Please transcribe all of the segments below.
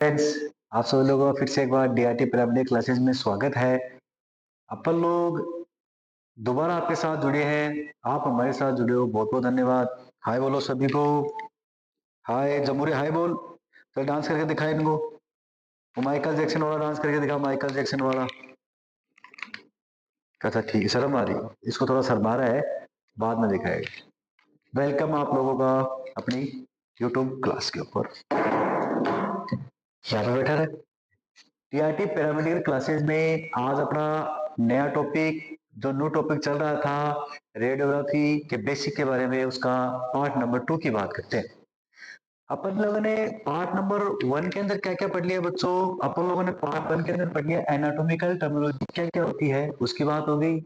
Friends, आप सभी लोगों का फिर से एक बार डीआरटी पिरामिड क्लासेस में स्वागत है। अपन लोग दोबारा आपके साथ जुड़े हैं। आप हमारे साथ जुड़े हो, बहुत बहुत धन्यवाद। हाय बोलो सभी को। हाय जमूरे, हाय बोल। चल डांस करके दिखा इनको। वो माइकल जैक्सन वाला डांस करके दिखा, माइकल जैक्सन वाला। अच्छा ठीक है, शर्म आ रही है इसको, थोड़ा शर्मा रहा है, बाद में दिखाएगा। वेलकम आप लोगों का अपनी यूट्यूब क्लास के ऊपर। यहाँ पे बैठा रहे। टीआरटी पिरामिड क्लासेस में आज अपना नया टॉपिक, जो न्यू टॉपिक चल रहा था रेडियोग्राफी के बेसिक के बारे में, उसका पार्ट नंबर 2 की बात करते हैं। अपन लोगों ने पार्ट नंबर 1 के अंदर क्या क्या पढ़ लिया बच्चों? अपन लोगों ने पार्ट 1 के अंदर पढ़ लिया एनाटॉमिकल टर्मिनोलॉजी क्या क्या होती है, उसकी बात हो गई।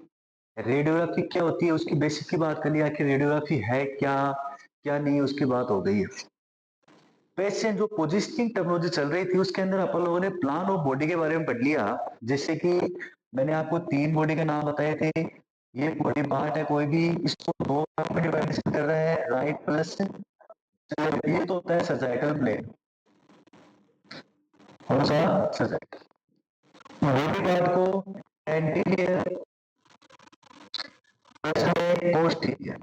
रेडियोग्राफी क्या होती है उसकी बेसिक की बात कर लिया कि रेडियोग्राफी है क्या क्या नहीं, उसकी बात हो गई है। पेशेंट जो पोजिशनिंग टेक्नोलॉजी चल रही थी उसके अंदर अपन लोगों ने प्लान ऑफ बॉडी के बारे में पढ़ लिया। जैसे कि मैंने आपको 3 बॉडी के नाम बताए थे। ये बॉडी पार्ट है, कोई भी इसको 2 पार्ट में डिवाइड कर रहा है, राइट प्लस। ये तो होता है सजाइटल प्लेन। कौन सा? सजाइटल। बॉडी पार्ट को एंटीरियर, पोस्टीरियर,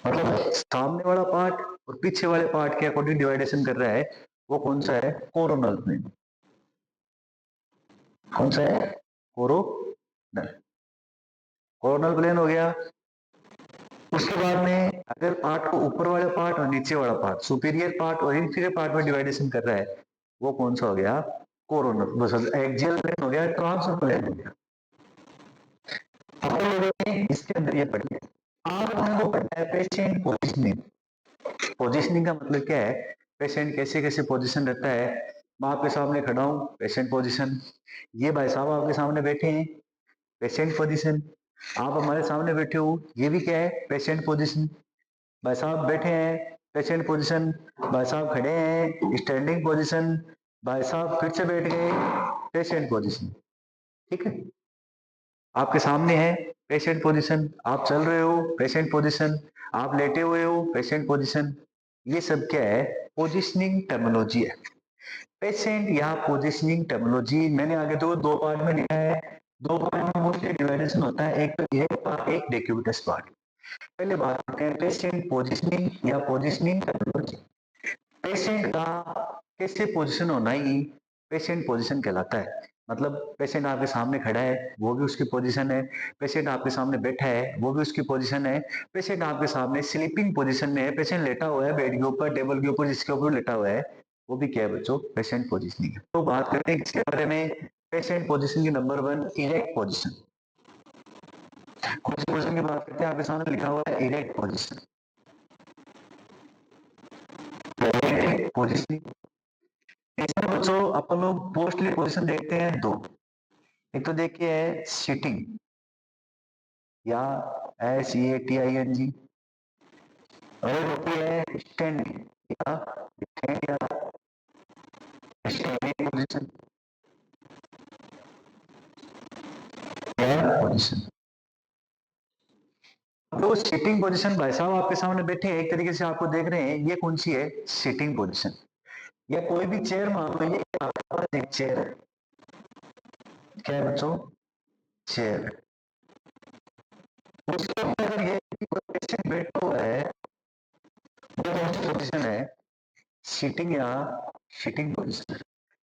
मतलब सामने वाला पार्ट और पीछे वाले पार्ट के अकॉर्डिंग डिवाइडेशन कर रहा है। वो कौन सा है? Coronal plane. कौन सा है? कोरोनल। कोरोनल प्लेन हो गया। उसके बाद में अगर पार्ट को ऊपर वाला पार्ट और नीचे वाला पार्ट, सुपीरियर पार्ट और इंफीरियर पार्ट में डिवाइडेशन कर रहा है, वो कौन सा हो गया? कोरोनल। बस एक्सियल प्लेन हो गया, ट्रांसफर प्लेन हो गया। आप लोगों ने इसके अंदर ये पढ़ लिया। आप लोगों को पढ़ना है पेशेंट पोजिशनिंग। पोजिशनिंग का मतलब क्या है? पेशेंट कैसे कैसे पोजिशन रहता है। मैं आपके सामने खड़ा हूं, पेशेंट पोजिशन। ये भाई साहब आपके सामने बैठे हैं, पेशेंट पोजीशन। आप हमारे सामने बैठे हो, ये भी क्या है? Patient position. भाई साहब बैठे हैं, पेशेंट पोजीशन। भाई साहब खड़े हैं, स्टैंडिंग पोजीशन। भाई साहब फिर से बैठ गए, पेशेंट पोजीशन। ठीक है, आपके सामने है पेशेंट पोजीशन। आप चल रहे हो, पेशेंट पोजीशन। आप लेटे हुए हो, पेशेंट पोजीशन। ये सब क्या है? पोजिशनिंग टर्मिनोलॉजी है। पेशेंट या पोजिशनिंग टेक्नोलॉजी मैंने आगे तो 2 पार्ट में लिखा है। 2 पार्ट में मोस्टली डिवाइडेशन होता है, एक तो ये पार्ट, एक डेक्यूबिटस पार्ट। पहले बात करते हैं पेशेंट पोजिशनिंग या पोजिशनिंग टेक्नोलॉजी। पेशेंट का कैसे पोजीशन होना ही पेशेंट पोजीशन कहलाता है। मतलब पेशेंट आपके सामने खड़ा है, वो भी उसकी पोजीशन है। पेशेंट आपके सामने बैठा है, वो भी उसकी पोजीशन है। पेशेंट आपके सामने स्लीपिंग पोजीशन में है, पेशेंट लेटा हुआ है बेड के ऊपर, टेबल के ऊपर, जिसके ऊपर लेटा हुआ है, वो भी क्या है बच्चों? पेशेंट पोजीशनिंग है। तो बात करते हैं इसके बारे में। पेशेंट पोजीशन की नंबर 1, इरेक्ट पोजीशन। कौन सी पोजीशन की बात करते हैं? आपके सामने लिखा हुआ है इरेक्ट पोजीशन। पोजीशनिंग। इसमें बच्चों अपन लोग मोस्टली पोजीशन देखते हैं 2। एक तो देखिए है सिटिंग या SEATING, और एक होती है स्टैंडिंग या स्टैंड या स्टैंडिंग पोजीशन या पोजीशन। तो सिटिंग पोजीशन भाई साहब आपके सामने बैठे हैं, एक तरीके से आपको देख रहे हैं, ये कौन सी है? Sitting position. या कोई भी चेयर मान लो, ये आपके पास एक चेयर है। क्या है बच्चों? चेयर। उसके ऊपर अगर ये पेशेंट बैठा हुआ है, वो कौन सी पोजीशन है? सिटिंग या सिटिंग पोजीशन।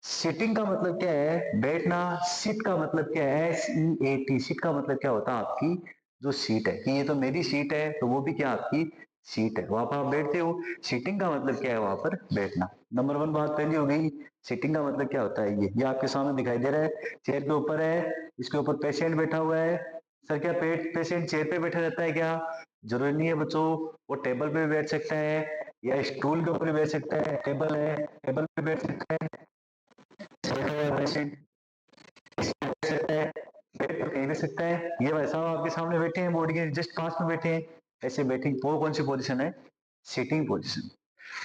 सिटिंग का मतलब क्या है? बैठना। सिट का मतलब क्या है? SEAT। सिट का मतलब क्या होता है? आपकी जो सीट है, कि ये तो मेरी सीट है, तो वो भी क्या आपकी सीट है, वहां पर आप बैठते हो। सिटिंग का मतलब क्या है? वहां पर बैठना। नंबर 1 बात पहली हो गई। सिटिंग का मतलब क्या होता है? ये आपके सामने दिखाई दे रहा है, चेयर के ऊपर है, इसके ऊपर पेशेंट बैठा हुआ है। सर क्या पेशेंट चेयर पे बैठा रहता है क्या? जरूरी नहीं है बच्चों, वो टेबल पे भी बैठ सकता है या स्टूल के ऊपर भी बैठ सकता है। टेबल है, टेबल पे बैठ सकता है। पेशेंट सकता है, बेड पर कहीं भी सकता है। ये भाई साहब आपके सामने बैठे हैं, बॉडी के जस्ट पास में बैठे हैं, ऐसे बैठिंग। वो कौन सी पोजीशन है? Sitting position.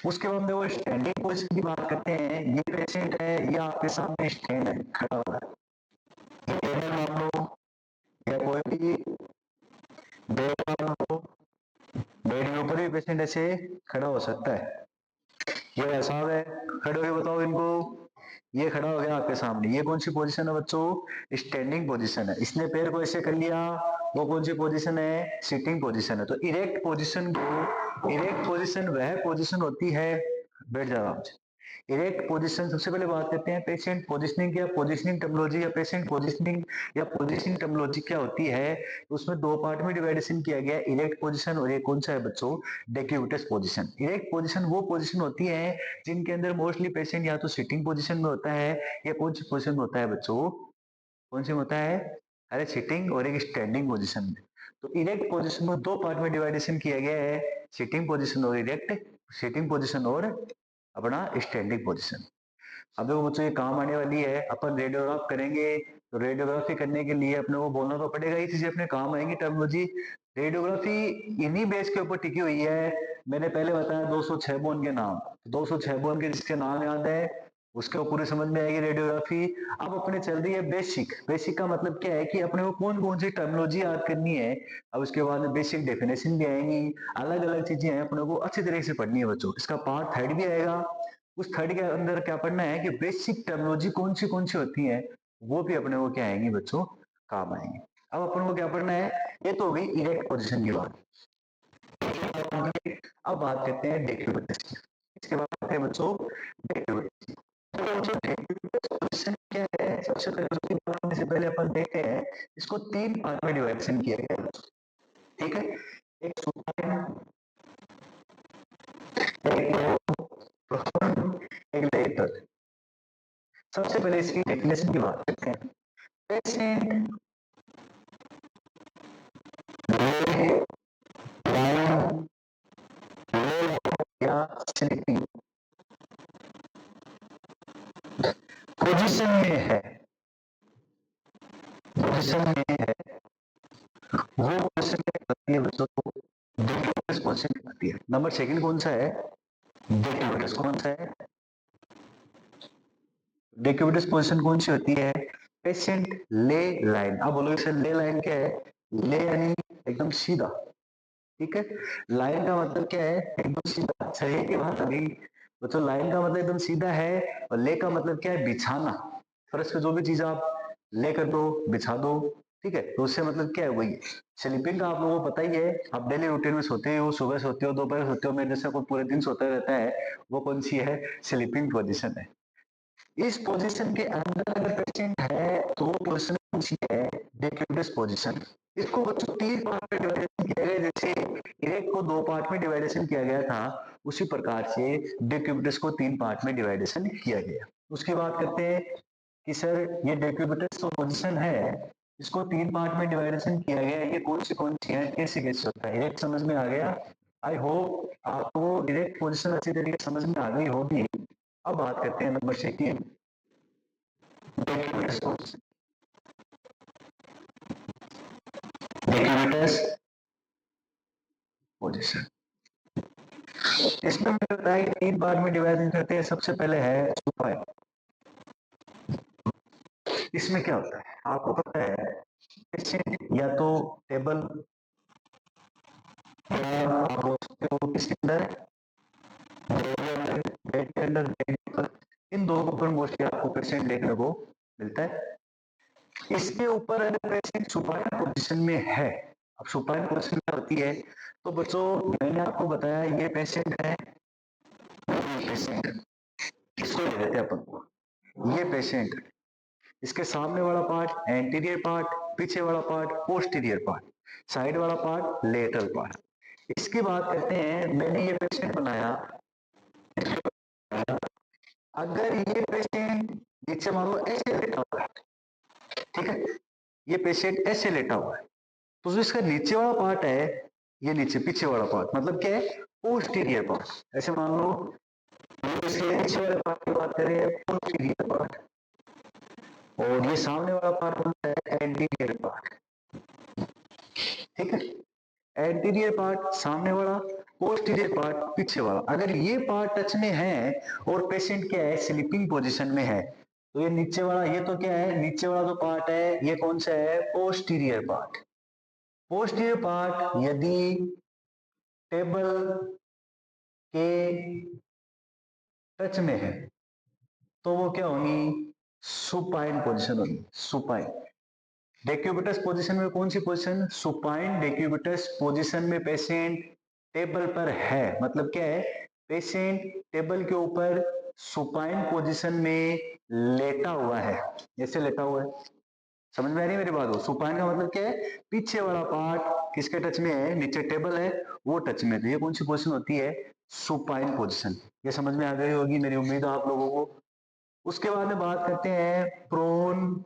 उसके बाद में वो स्टैंडिंग पोजीशन की बात करते हैं। ये पेशेंट है, ये आपके सामने स्टैंड है, खड़ा हुआ है। टेबल मान लो या कोई भी बेड मान लो, बेड के ऊपर भी पेशेंट ऐसे खड़ा हो सकता है। ये वैसा है, खड़े होके बताओ इनको। ये खड़ा हो गया आपके सामने, ये कौन सी पोजीशन है बच्चों? स्टैंडिंग पोजीशन है। इसने पैर को ऐसे कर लिया, वो कौन सी पोजीशन है? सिटिंग पोजीशन है। तो इरेक्ट पोजीशन को, इरेक्ट पोजीशन वह पोजीशन होती है, बैठ जाओ आप। इरेक्ट पोजीशन, सबसे पहले बात करते हैं पेशेंट पोजीशनिंग या पोजीशनिंग टर्मिनोलॉजी या पेशेंट पोजीशनिंग या पोजीशनिंग टर्मिनोलॉजी क्या होती है। तो उसमें दो पार्ट में डिवाइडेशन किया गया है, इरेक्ट पोजीशन और ये कौन सा है बच्चों? डेक्यूबिटस पोजीशन। इरेक्ट पोजीशन वो पोजीशन होती है जिनके अंदर मोस्टली पेशेंट या तो सिटिंग पोजीशन में होता है, या कौन सी पोजीशन में होता है बच्चों? कौन सी में होता है? अरे सिटिंग और एक स्टैंडिंग पोजीशन में। तो इरेक्ट पोजीशन को दो पार्ट में डिवाइडेशन किया गया है, सिटिंग पोजीशन और इरेक्ट, सिटिंग पोजीशन और अपना स्टैंडिंग पोजीशन। अब देखो बच्चों, ये काम आने वाली है, अपन रेडियोग्राफ करेंगे, तो रेडियोग्राफी करने के लिए अपने को बोलना तो पड़ेगा, ये चीजें अपने काम आएंगी टर्मिनोलॉजी। रेडियोग्राफी इन्हीं बेस के ऊपर टिकी हुई है। मैंने पहले बताया 206 बोन के नाम, 206 बोन के जिसके नाम याद है उसके पूरी समझ में आएगी रेडियोग्राफी। अब अपने चल रही है बेसिक। बेसिक का मतलब क्या है कि अपने को कौन कौन सी टर्मिनोलॉजी याद करनी है। अब उसके बाद में बेसिक डेफिनेशन भी आएंगी, अलग अलग चीजें हैं, अपने को अच्छी तरीके से पढ़नी है बच्चों। इसका पार्ट थर्ड भी आएगा, उस थर्ड के अंदर क्या पढ़ना है कि बेसिक टर्मिनोलॉजी कौन सी होती है, वो भी अपने को क्या आएंगी बच्चों? काम आएंगे। अब अपन को क्या पढ़ना है? ये तो हो गई इरेक्ट पोजीशन की बात। अब बात करते हैं डेक्यूबिटस की। इसके बाद आते हैं बच्चों डेक्यूबिटस। पोजीशन क्या है? सबसे पहले उसकी बात करने से पहले अपन देखते हैं इसको तीन पार्ट में डिवाइडेशन किया गया है। ठीक है, एक सुपाइन, एक प्रोफाउंड, एक लेटरल। सबसे पहले इसकी डेफिनेशन की बात करते हैं। पेशेंट या स्लीपिंग पोजीशन में है, पोजीशन में है, वो पोजीशन क्या करती है बच्चों को? डेक्यूबिटस पोजीशन कहती है। नंबर सेकंड कौन सा है? डेक्यूबिटस। कौन सा है? डेक्यूबिटस पोजीशन कौन सी होती है? पेशेंट ले लाइन। अब बोलोगे सर ले लाइन क्या है? ले यानी एकदम सीधा, ठीक है। लाइन का मतलब क्या है? एकदम सीधा। सही की बात अभी बच्चों, लाइन का मतलब एकदम सीधा है, और ले का मतलब क्या है? बिछाना। फर्श पे जो भी चीज आप ले कर दो, बिछा दो, ठीक है, तो उससे मतलब क्या है? वही स्लीपिंग का आप लोगों को पता ही है, आप डेली रूटीन में सोते हो, सुबह सोते हो, दोपहर सोते हो, मेरे जैसा कोई पूरे दिन सोता रहता है, वो कौन सी है? स्लीपिंग पोजिशन है। इस पोजीशन के अंदर अगर पेशेंट है तो वो पोजीशन कौन सी है? डेक्यूबिटस पोजीशन। इसको बच्चों तीन पार्ट में डिवाइडेशन किया गया, जैसे इरेक्ट को दो पार्ट में डिवाइडेशन किया गया था, उसी प्रकार से डेक्यूबिटस को तीन पार्ट में डिवाइडेशन किया गया। उसकी बात करते हैं कि सर ये डेक्यूबिटस जो पोजीशन है, इसको तीन पार्ट में डिवाइडेशन किया गया है, ये कौन सी है, कैसे कैसे होता है? इरेक्ट समझ में आ गया? आई होप आपको इरेक्ट पोजीशन अच्छी तरीके से समझ में आ गई होगी। अब बात करते हैं नंबर सेकेंड, डेक्यूबिटस पोजीशन। इसमें मैंने बताया कि तीन पार्ट में डिवाइड करते हैं। सबसे पहले है सुपाइन। इसमें क्या होता है आपको पता है? पेशेंट या तो टेबल, आप बोल सकते हो किसके अंदर? बेड के अंदर, बेड पर। इन दो पर मोस्टली आपको पेशेंट देखने को मिलता है। इसके ऊपर अगर पेशेंट सुपाइन पोजीशन में है, अब सुपाइन पोजीशन में होती है, तो बच्चों मैंने आपको बताया ये पेशेंट है, पेशेंट इसको ले लेते हैं अपन, ये पेशेंट, इसके सामने वाला पार्ट एंटीरियर पार्ट, पीछे वाला पार्ट पोस्टीरियर पार्ट, साइड वाला पार्ट लेटरल पार्ट। इसकी बात करते हैं, मैंने ये पेशेंट बनाया, अगर ये पेशेंट नीचे मान लो ऐसे लेटा हुआ है, ठीक है, ये पेशेंट ऐसे लेटा हुआ है, तो जो इसका नीचे वाला पार्ट है, ये नीचे पीछे वाला पार्ट मतलब क्या है? Posterior part. ऐसे मान लो इसके नीचे वाले पार्ट की बात करें पोस्टीरियर पार्ट, और ये सामने वाला पार्ट होता है एंटीरियर पार्ट, ठीक है। एंटीरियर पार्ट सामने वाला, पोस्टीरियर पार्ट पीछे वाला। अगर ये पार्ट टच में है और पेशेंट क्या है? स्लीपिंग पोजीशन में है, तो ये नीचे वाला, ये तो क्या है? नीचे वाला जो पार्ट है ये कौन सा है? Posterior part. पोस्टीरियर पार्ट यदि टेबल के टच में है तो वो क्या होंगी, सुपाइन पोजीशन होगी, सुपाइन। डेक्यूबिटस पोजीशन में कौन सी पोजीशन, सुपाइन डेक्यूबिटस पोजीशन में पेशेंट टेबल पर है, मतलब क्या है, पेशेंट टेबल के ऊपर सुपाइन पोजीशन में लेटा हुआ है, ऐसे लेटा हुआ है। समझ में आ रही है मेरी बात हो, सुपाइन का मतलब क्या है, पीछे वाला पार्ट किसके टच में है, नीचे टेबल है वो टच में, तो ये कौन सी पोजीशन होती है, सुपाइन पोजीशन। ये समझ में आ गई होगी मेरी उम्मीद है आप लोगों को। उसके बाद में बात करते हैं प्रोन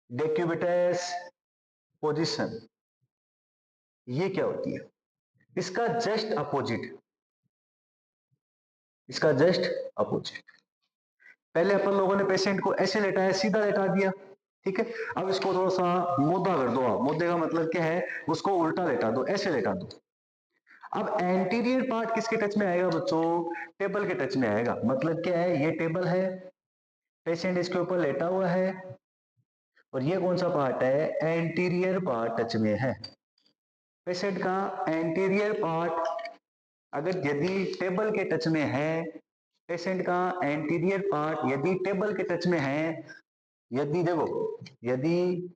डेक्यूबिटस पोजीशन, ये क्या होती है, इसका जस्ट अपोजिट, इसका जस्ट अपोजिट। पहले अपन लोगों ने पेशेंट को ऐसे लेटाया, सीधा लेटा दिया, ठीक है। अब इसको थोड़ा सा मुद्दा कर दो आप, मुद्दे का मतलब क्या है, उसको उल्टा लेटा दो, ऐसे लेटा दो। अब एंटीरियर पार्ट किसके टच में आएगा बच्चों, टेबल के टच में आएगा, मतलब क्या है, ये टेबल है, पेशेंट इसके ऊपर लेटा हुआ है, और ये कौन सा पार्ट है, एंटीरियर पार्ट टच में है। पेशेंट का एंटीरियर पार्ट अगर यदि टेबल के टच में है, पेशेंट का एंटीरियर पार्ट यदि टेबल के टच में है, यदि देखो, यदि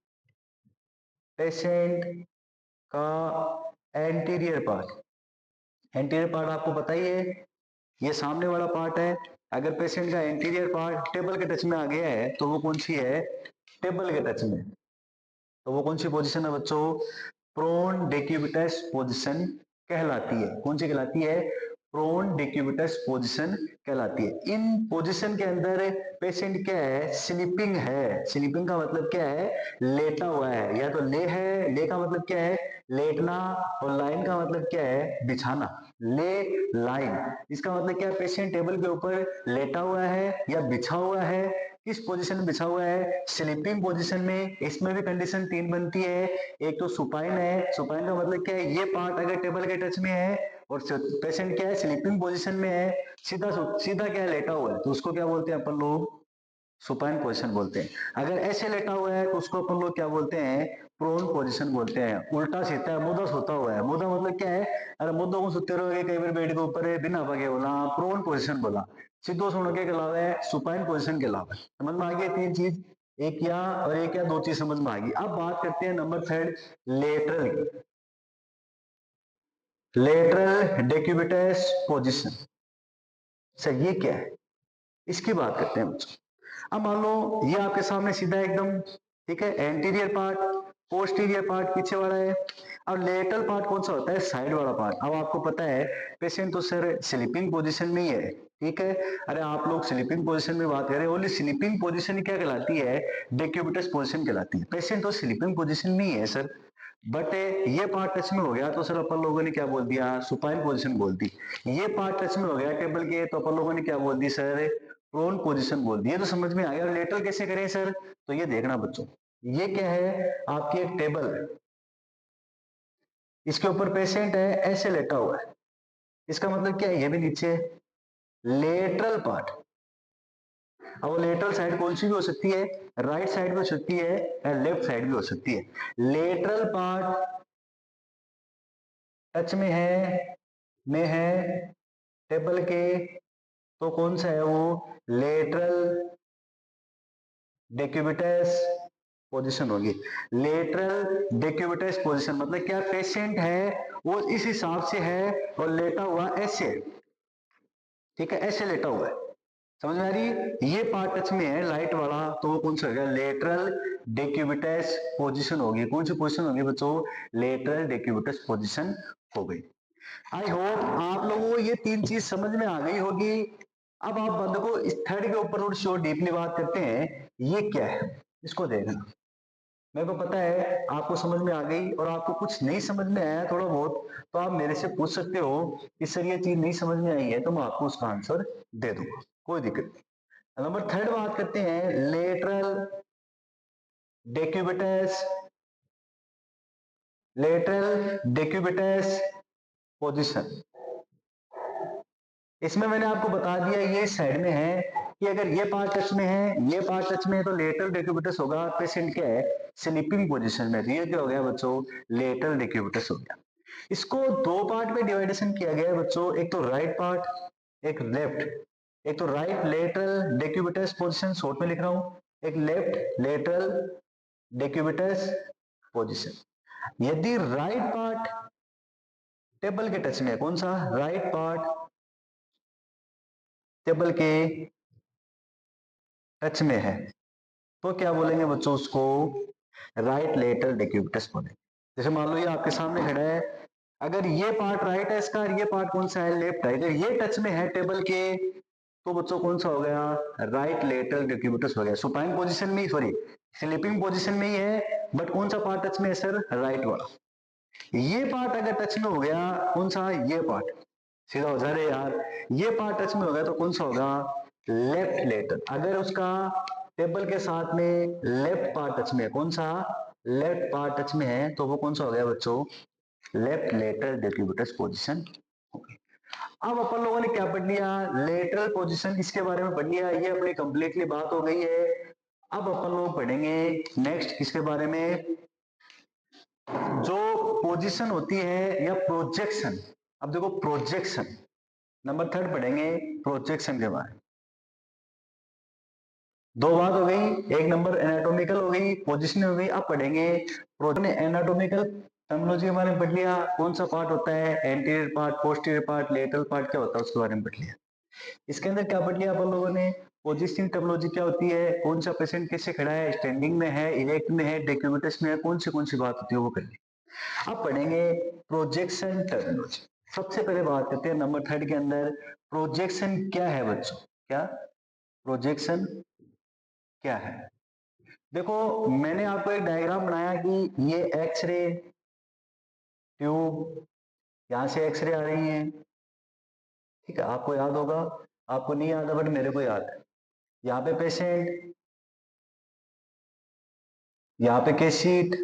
पेशेंट का एंटीरियर पार्ट, एंटीरियर पार्ट आपको पता ही है, ये सामने वाला पार्ट है, अगर पेशेंट का एंटीरियर पार्ट टेबल के टच में आ गया है तो वो कौन सी है, टेबल के टच में, तो वो कौन सी पोजीशन है बच्चों, प्रोन डेक्यूबिटस पोजीशन कहलाती है। कौन सी कहलाती है, प्रोन डेक्यूबिटस पोजीशन कहलाती है। इन पोजीशन के अंदर पेशेंट क्या है, स्लीपिंग है, स्लीपिंग का मतलब क्या है, लेटा हुआ है, या तो ले है, ले का मतलब क्या है, लेटना, और लाइन का मतलब क्या है, बिछाना, ले लाइन, इसका मतलब क्या है, पेशेंट टेबल के ऊपर लेटा हुआ है या बिछा हुआ है, किस पोजीशन में बिछा हुआ है, स्लीपिंग पोजीशन में। इसमें भी कंडीशन तीन बनती है, एक तो सुपाइन है, सुपाइन का मतलब क्या है, ये पार्ट अगर टेबल के टच में है और पेशेंट क्या है, स्लीपिंग पोजीशन में है, सीधा सीधा क्या है, लेटा हुआ है, तो उसको क्या बोलते हैं अपन लोग, सुपाइन पोजीशन बोलते हैं। अगर ऐसे लेटा हुआ है तो उसको अपन लोग क्या बोलते हैं, प्रोन पोजीशन बोलते हैं। उल्टा सीधा है, मुद्दा सोता हुआ है, मुद्दा मतलब क्या है, अरे मुद्दों को सुते रहोगे, कई बार बेड के ऊपर है, बिना भागे बोला प्रोन पोजीशन बोला, सीधो सुनो के अलावा है, सुपाइन पोजीशन के अलावा। समझ में आ गई तीन चीज, एक या और एक या दो चीज समझ में आ गई। अब बात करते हैं नंबर थर्ड, लेटरल की, लेटरल डेक्यूबिटस पोजीशन, सर ये क्या है, इसकी बात करते हैं बच्चों। अब मान लो ये आपके सामने सीधा एकदम, ठीक है, एंटीरियर पार्ट, पोस्टीरियर पार्ट पीछे वाला है, और लेटरल पार्ट कौन सा होता है, साइड वाला पार्ट। अब आपको पता है पेशेंट तो सर स्लीपिंग पोजीशन में ही है, ठीक है, अरे आप लोग स्लीपिंग पोजीशन में बात कर रहे हो, ओनली स्लीपिंग पोजीशन क्या कहलाती है, डेक्यूबिटस पोजीशन कहलाती है। पेशेंट तो स्लीपिंग पोजीशन में ही है सर, बट ये पार्ट टच में हो गया तो सर अपन लोगों ने क्या बोल दिया, सुपाइन पोजीशन बोल दी। ये पार्ट टच में हो गया टेबल के तो अपन लोगों ने क्या बोल दी सर, प्रोन पोजीशन बोल दी। ये तो समझ में आ गया। और लेटरल कैसे करें सर, तो ये देखना बच्चों, ये क्या है, आपकी एक टेबल है, इसके ऊपर पेशेंट है, ऐसे लेटा हुआ है, इसका मतलब क्या है, ये भी नीचे लेटरल पार्ट। अब वो लेटरल साइड कौन सी भी हो सकती है, राइट साइड भी हो सकती है या लेफ्ट साइड भी हो सकती है। लेटरल पार्ट टच में है टेबल के, तो कौन सा है वो, लेटरल डेक्यूबिटस पोजीशन होगी। लेटरल डेक्यूबिटस पोजीशन मतलब क्या, पेशेंट है वो इस हिसाब से है और लेटा हुआ ऐसे, ठीक है, ऐसे लेटा हुआ है। समझ में आ रही है, ये पार्ट टच में है लाइट वाला, तो वो कौन सा होगा, लेटरल डेक्यूबिटस पोजीशन होगी। कौन सी पोजीशन होगी बच्चों, लेटरल डेक्यूबिटस पोजीशन हो गई। आई होप आप लोगों को ये तीन चीज समझ में आ गई होगी। अब आप बंद को इस थर्ड के ऊपर थोड़ी सी डीपली बात करते हैं, ये क्या है, इसको देखना। मेरे को पता है आपको समझ में आ गई, और आपको कुछ नहीं समझ में आया थोड़ा बहुत, तो आप मेरे से पूछ सकते हो कि सर ये चीज नहीं समझ में आई है, तो मैं आपको उसका आंसर दे दूंगा, कोई दिक्कत नहीं। नंबर थर्ड बात करते हैं, लेटरल डेक्यूबिटस, लेटरल डेक्यूबिटस पोजीशन। इसमें मैंने आपको बता दिया ये साइड में है कि अगर ये पार्ट टच में है, ये पार्ट टच में है, तो लेटरल डेक्यूबिटस होगा, पेशेंट क्या है, स्लीपिंग पोजीशन में। ये क्या हो गया बच्चों, लेटरल डेक्यूबिटस हो गया। इसको दो पार्ट में डिवाइडेशन किया गया है बच्चों, एक तो राइट पार्ट, एक लेफ्ट, एक तो राइट लेटरल डेक्यूबिटस पोजीशन शॉर्ट में लिख रहा हूं, एक लेफ्ट लेटरल डेक्यूबिटस पोजीशन। यदि राइट पार्ट टेबल के टच में है, कौन सा राइट पार्ट टेबल के टच में है, तो क्या बोलेंगे बच्चों उसको राइट लेटरल डेक्यूबिटस बोलेंगे। जैसे मान लो ये आपके सामने खड़ा है, अगर ये पार्ट राइट है इसका, ये पार्ट कौन सा है लेफ्ट है, अगर ये टच में है टेबल के, तो बच्चों कौन सा हो गया राइट लेटरल डेक्यूबिटस हो गया। सुपाइन पोजीशन में ही, सॉरी स्लीपिंग पोजीशन में ही है, बट कौन सा पार्ट टच में है सर राइट वाला। ये पार्ट अगर टच में हो गया, कौन सा ये पार्ट, सीधा हो जा रहे यार, ये पार्ट टच में हो गया तो कौन सा होगा लेफ्ट लेटर। अगर उसका टेबल के साथ में लेफ्ट पार्ट टच में है, कौन सा लेफ्ट पार्ट टच में है, तो वो कौन सा हो गया बच्चों लेफ्ट लेटरल डेक्यूबिटस पोजीशन। अब अपन लोगों ने क्या पढ़ लिया लेटरल पोजीशन, इसके बारे में पढ़ लिया, ये अपनी कंप्लीटली बात हो गई है। अब अपन लोग पढ़ेंगे नेक्स्ट किसके बारे में, जो पोजीशन होती है या प्रोजेक्शन। अब देखो प्रोजेक्शन नंबर 3 पढ़ेंगे प्रोजेक्शन के बारे में। दो बात हो गई, एक नंबर एनाटॉमिकल हो गई, पोजीशन हो गई। अब पढ़ेंगे एनाटॉमिकल टर्मिनोलॉजी के बारे में पढ़ लिया, कौन सा पार्ट होता है anterior part, posterior part, lateral part क्या होता है उसके बारे में पढ़ लिया। इसके अंदर क्या पढ़ लिया अपन लोगों ने, पोजीशनिंग टर्मिनोलॉजी क्या होती है, कौन सा पेशेंट कैसे खड़ा है, स्टैंडिंग में है, इरेक्ट में है, डेक्यूबिटस में है, कौन सी बात होती है वो कर ली। अब पढ़ेंगे प्रोजेक्शन टर्मिनोलॉजी। सबसे पहले बात करते हैं नंबर 3 के अंदर प्रोजेक्शन क्या है बच्चों, क्या प्रोजेक्शन क्या है। देखो मैंने आपको एक डायग्राम बनाया कि ये एक्सरे ट्यूब, यहां से एक्सरे आ रही है, ठीक है आपको याद होगा, आपको नहीं याद है बट मेरे को याद है। यहाँ पे पेशेंट, यहाँ पे केस शीट,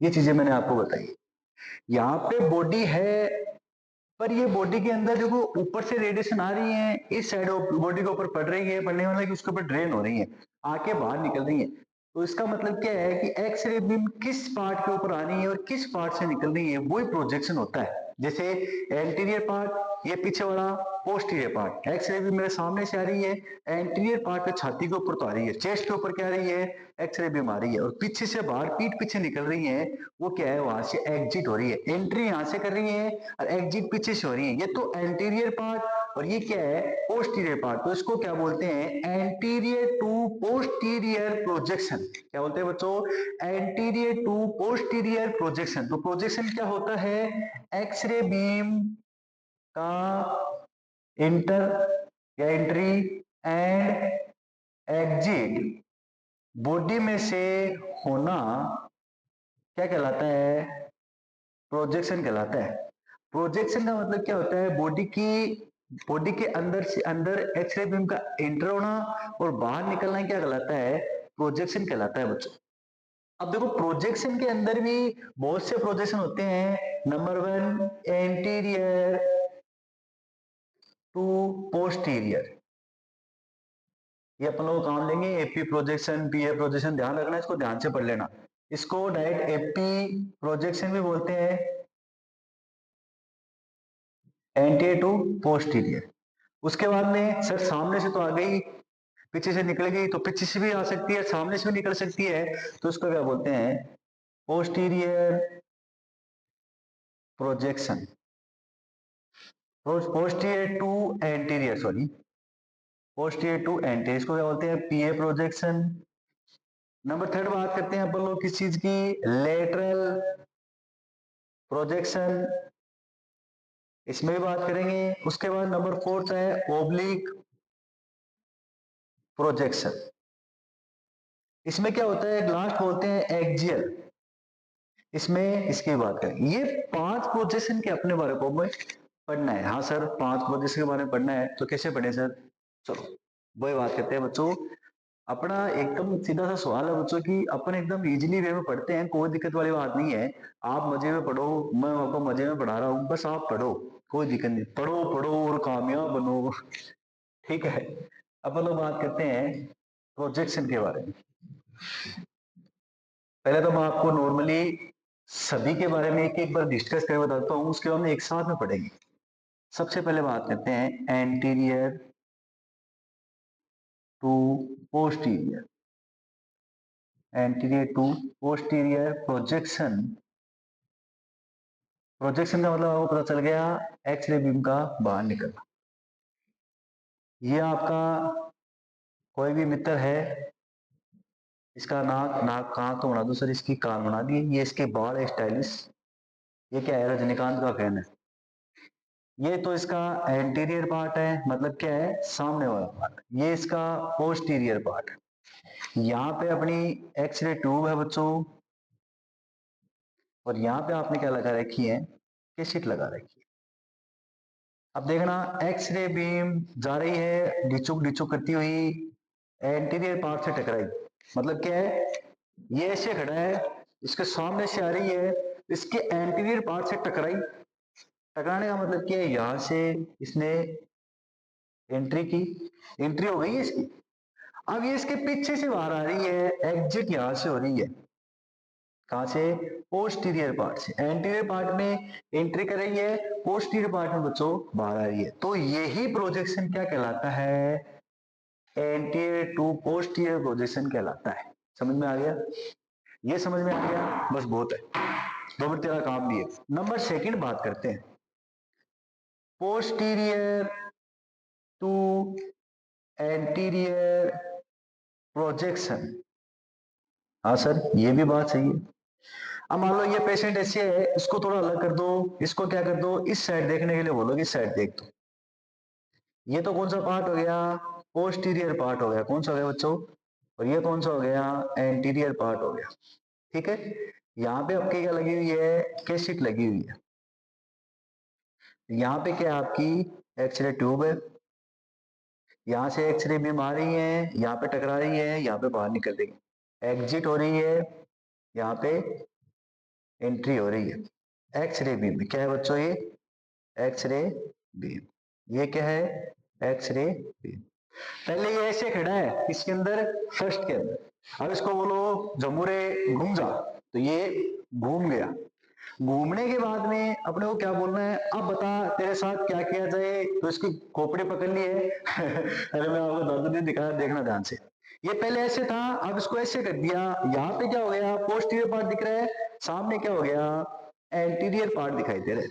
ये चीजें मैंने आपको बताई। यहाँ पे बॉडी है, पर ये बॉडी के अंदर देखो ऊपर से रेडिएशन आ रही है, इस साइड बॉडी के ऊपर पड़ रही है, पड़ने वाला कि उसके ऊपर ड्रेन हो रही है, आके बाहर निकल रही है। तो इसका मतलब क्या है कि एक्सरे बीम किस पार्ट के ऊपर आ रही है और किस पार्ट से निकल रही है, वही प्रोजेक्शन होता है। जैसे एंटीरियर पार्ट, ये पीछे वाला पोस्टीरियर पार्ट, एक्सरे बीम मेरे सामने से आ रही है, एंटीरियर पार्ट पे छाती के ऊपर तो आ रही है, चेस्ट के ऊपर क्या आ रही है एक्सरे बीम आ रही है, और पीछे से बाहर पीठ पीछे निकल रही है, वो क्या है वहां से एग्जिट हो रही है, एंट्री यहां से कर रही है और एग्जिट पीछे से हो रही है। ये तो एंटीरियर पार्ट और ये क्या है पोस्टीरियर पार्ट, तो इसको क्या बोलते हैं एंटीरियर टू पोस्टीरियर प्रोजेक्शन। क्या बोलते हैं बच्चों एंटीरियर टू पोस्टीरियर प्रोजेक्शन। तो प्रोजेक्शन क्या होता है एक्सरे बीम का इंटर या एंट्री एंड एग्जिट बॉडी में से होना क्या कहलाता है प्रोजेक्शन कहलाता है। प्रोजेक्शन का मतलब क्या होता है बॉडी के अंदर से अंदर एक्सरे बीम का एंटर होना और बाहर निकलना क्या कहलाता है प्रोजेक्शन कहलाता है बच्चों। अब देखो प्रोजेक्शन के अंदर भी बहुत से प्रोजेक्शन होते हैं। नंबर 1 एंटीरियर टू पोस्टीरियर, ये अपन लोग काम लेंगे एपी प्रोजेक्शन पीए प्रोजेक्शन, ध्यान रखना इसको ध्यान से पढ़ लेना। इसको डायरेक्ट एपी प्रोजेक्शन भी बोलते हैं, एंटीरियर टू पोस्टीरियर। उसके बाद में सर सामने से तो आ गई, पीछे से निकल गई, तो पीछे से भी आ सकती है सामने से भी निकल सकती है, तो इसको क्या बोलते हैं posterior projection, posterior to anterior, sorry posterior to anterior, इसको क्या बोलते हैं पीए प्रोजेक्शन। नंबर 3 बात करते हैं अपन लोग किस चीज की लेटरल प्रोजेक्शन, इसमें भी बात करेंगे। उसके बाद नंबर 4 है ओब्लिक प्रोजेक्शन, इसमें क्या होता है लास्ट बोलते हैं एक्जियल, इसमें इसकी बात करें। ये 5 प्रोजेक्शन के अपने बारे को पढ़ना है। हाँ सर 5 प्रोजेक्शन के बारे में पढ़ना है, तो कैसे पढ़े सर, चलो वही बात करते हैं बच्चों। अपना एकदम सीधा सा सवाल है बच्चों की अपन एकदम इजीली वे में पढ़ते हैं, कोई दिक्कत वाली बात नहीं है। आप मजे में पढ़ो, मैं आपको मजे में पढ़ा रहा हूँ, बस आप पढ़ो, कोई दिक्कत नहीं, पढ़ो पढ़ो और कामयाब बनो, ठीक है। अपन लोग बात करते हैं प्रोजेक्शन के बारे में। पहले तो मैं आपको नॉर्मली सभी के बारे में एक एक बार डिस्कस करके बताता हूँ, उसके बाद में एक साथ में पढ़ेंगे। सबसे पहले बात करते हैं anterior to posterior. Anterior to posterior projection. Projection का मतलब आपको पता चल गया, एक्सरे बीम का बाहर निकलना। ये आपका कोई भी मित्र है, इसका नाक कहाँ तो बना दो सर, इसकी कान बना दी, ये इसके बाल है स्टाइलिश। ये क्या है, रजनीकांत का फैन है। ये तो इसका एंटीरियर पार्ट है, मतलब क्या है, सामने वाला पार्ट। ये इसका पोस्टीरियर पार्ट है। यहाँ पे अपनी एक्सरे ट्यूब है बच्चों, और यहाँ पे आपने क्या लगा रखी है, कैसेट लगा रखी है। अब देखना, एक्सरे बीम जा रही है डिचुक डिचुक करती हुई, एंटीरियर पार्ट से टकराई। मतलब क्या है, ये ऐसे खड़ा है, इसके सामने से आ रही है, इसके एंटीरियर पार्ट से टकराई। टकराने का मतलब क्या है, यहां से इसने एंट्री की, एंट्री हो गई है इसकी। अब ये इसके पीछे से बाहर आ रही है, एग्जिट यहां से हो रही है। कहां से, पोस्टीरियर पार्ट से। एंटीरियर पार्ट में एंट्री कर रही है, पोस्टीरियर पार्ट में बच्चों बाहर आ रही है। तो यही प्रोजेक्शन क्या कहलाता है, एंटीरियर टू पोस्टीरियर प्रोजेक्शन कहलाता है। समझ में आ गया, ये समझ में आ गया, बस बहुत है, दो मिनट तेरा काम भी है। नंबर सेकंड बात करते हैं, पोस्टीरियर टू एंटीरियर प्रोजेक्शन। हाँ सर, ये भी बात सही है। अब मान लो ये पेशेंट ऐसे है, इसको थोड़ा अलग कर दो, इसको क्या कर दो, इस साइड देखने के लिए बोलो, इस साइड देख दो। ये तो कौन सा पार्ट हो गया, पोस्टीरियर पार्ट हो गया। कौन सा हो गया बच्चों, और ये कौन सा हो गया, एंटीरियर पार्ट हो गया। ठीक है, यहाँ पे आपकी क्या लगी हुई है, कैसेट लगी हुई है। यहाँ पे क्या आपकी एक्सरे ट्यूब है, यहाँ से एक्सरे बीम आ रही है, यहाँ पे टकरा रही है, यहाँ पे बाहर निकल रही है, एग्जिट हो रही है, यहाँ पे एंट्री हो रही है। एक्सरे बीम क्या है बच्चों, ये एक्सरे बीम। ये क्या है, एक्सरे बीम। पहले ये ऐसे खड़ा है इसके अंदर, फर्स्ट के अंदर। अब इसको बोलो जमूरे घूम जा, तो ये घूम गया। घूमने के बाद में अपने को क्या बोलना है, अब बता तेरे साथ क्या किया जाए। तो इसकी खोपड़ी पकड़ ली है अरे मैं आपको दर्द नहीं दिखाया, देखना ध्यान से। ये पहले ऐसे था, अब इसको ऐसे कर दिया। यहाँ पे क्या हो गया, पोस्टीरियर पार्ट दिख रहा है, सामने क्या हो गया, एंटीरियर पार्ट दिखाई दे रहा है।